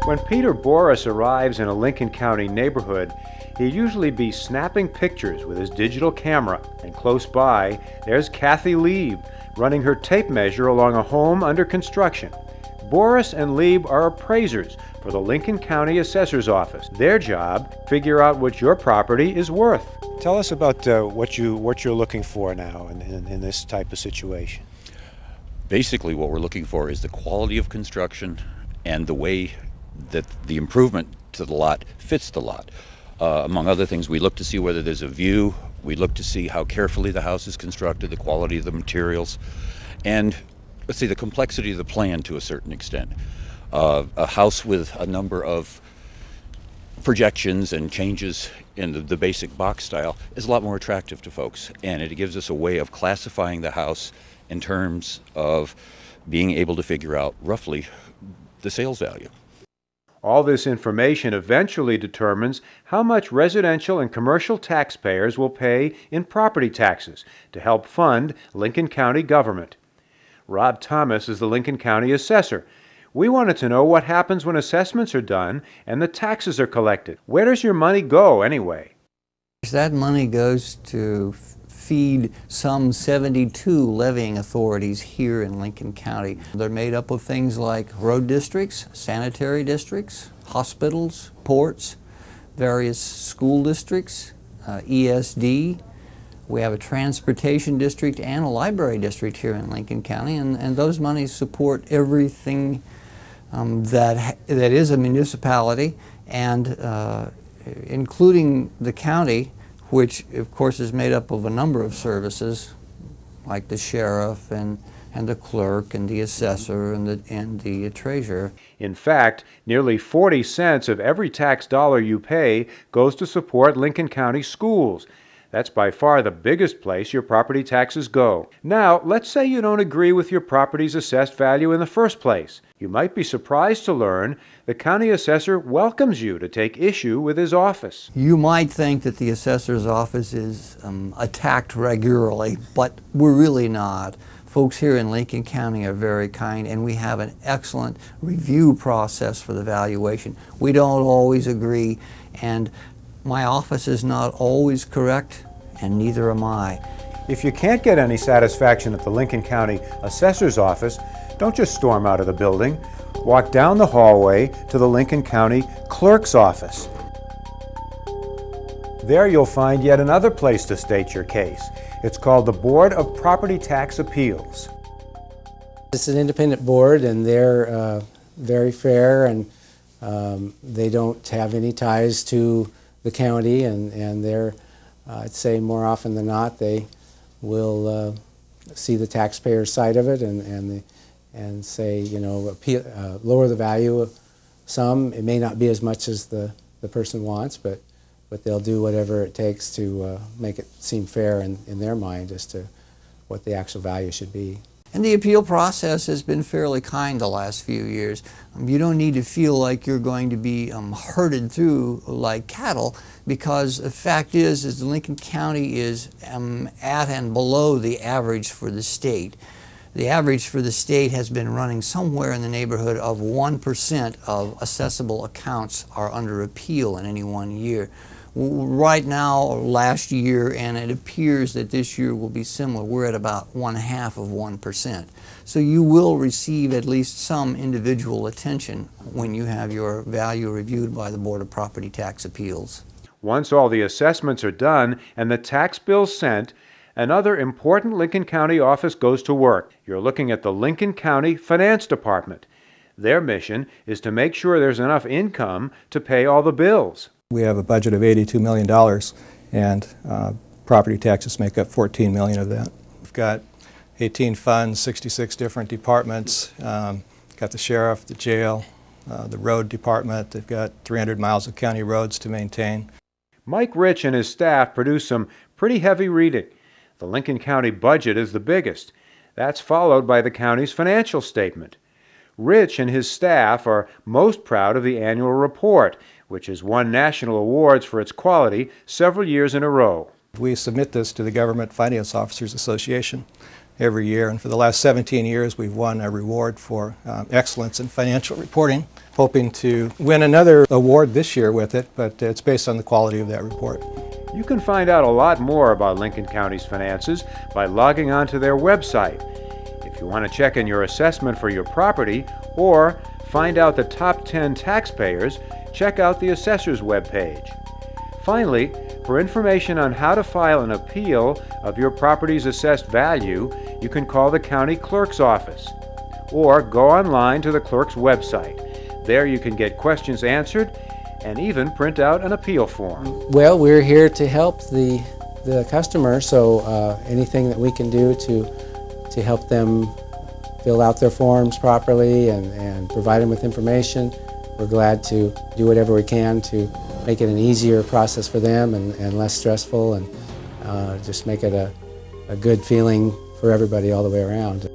When Peter Boris arrives in a Lincoln County neighborhood, he'll usually be snapping pictures with his digital camera, and close by, there's Kathy Lieb running her tape measure along a home under construction. Boris and Lieb are appraisers for the Lincoln County Assessor's Office. Their job, figure out what your property is worth. Tell us about what you're looking for now in this type of situation. Basically, what we're looking for is the quality of construction and the way that the improvement to the lot fits the lot. Among other things, we look to see whether there's a view, we look to see how carefully the house is constructed, the quality of the materials, and let's say the complexity of the plan to a certain extent. A house with a number of projections and changes in the basic box style is a lot more attractive to folks, and it gives us a way of classifying the house in terms of being able to figure out roughly the sales value. All this information eventually determines how much residential and commercial taxpayers will pay in property taxes to help fund Lincoln County government. Rob Thomas is the Lincoln County Assessor. We wanted to know what happens when assessments are done and the taxes are collected. Where does your money go anyway? That money goes to feed some 72 levying authorities here in Lincoln County. They're made up of things like road districts, sanitary districts, hospitals, ports, various school districts, ESD. We have a transportation district and a library district here in Lincoln County, and those monies support everything that is a municipality, and including the county, which of course is made up of a number of services like the sheriff and the clerk and the assessor and the treasurer. In fact, nearly 40 cents of every tax dollar you pay goes to support Lincoln County schools. That's by far the biggest place your property taxes go. Now, let's say you don't agree with your property's assessed value in the first place. You might be surprised to learn the county assessor welcomes you to take issue with his office. You might think that the assessor's office is attacked regularly, but we're really not. Folks here in Lincoln County are very kind, and we have an excellent review process for the valuation. We don't always agree, and my office is not always correct, and neither am I. If you can't get any satisfaction at the Lincoln County Assessor's Office, don't just storm out of the building. Walk down the hallway to the Lincoln County Clerk's office. There you'll find yet another place to state your case. It's called the Board of Property Tax Appeals. It's an independent board, and they're very fair, and they don't have any ties to the county, and they're, I'd say more often than not, they will see the taxpayer's side of it and say, you know, lower the value of some. It may not be as much as the person wants, but they'll do whatever it takes to make it seem fair in their mind as to what the actual value should be. And the appeal process has been fairly kind the last few years. You don't need to feel like you're going to be herded through like cattle, because the fact is that Lincoln County is at and below the average for the state. The average for the state has been running somewhere in the neighborhood of 1% of assessable accounts are under appeal in any one year. Right now, last year, and it appears that this year will be similar, we're at about 1/2 of 1%. So you will receive at least some individual attention when you have your value reviewed by the Board of Property Tax Appeals. Once all the assessments are done and the tax bills sent, another important Lincoln County office goes to work. You're looking at the Lincoln County Finance Department. Their mission is to make sure there's enough income to pay all the bills. We have a budget of $82 million, and property taxes make up $14 million of that. We've got 18 funds, 66 different departments. Got the sheriff, the jail, the road department. They've got 300 miles of county roads to maintain. Mike Rich and his staff produce some pretty heavy reading. The Lincoln County budget is the biggest. That's followed by the county's financial statement. Rich and his staff are most proud of the annual report, which has won national awards for its quality several years in a row. We submit this to the Government Finance Officers Association. every year. And for the last 17 years, we've won a reward for excellence in financial reporting, hoping to win another award this year with it, but it's based on the quality of that report. You can find out a lot more about Lincoln County's finances by logging on to their website. If you want to check in your assessment for your property or find out the top 10 taxpayers, check out the Assessor's webpage. Finally, for information on how to file an appeal of your property's assessed value, you can call the county clerk's office or go online to the clerk's website. There you can get questions answered and even print out an appeal form. Well, we're here to help the customer, so anything that we can do to help them fill out their forms properly and provide them with information, we're glad to do whatever we can to make it an easier process for them and less stressful, and just make it a good feeling for everybody all the way around.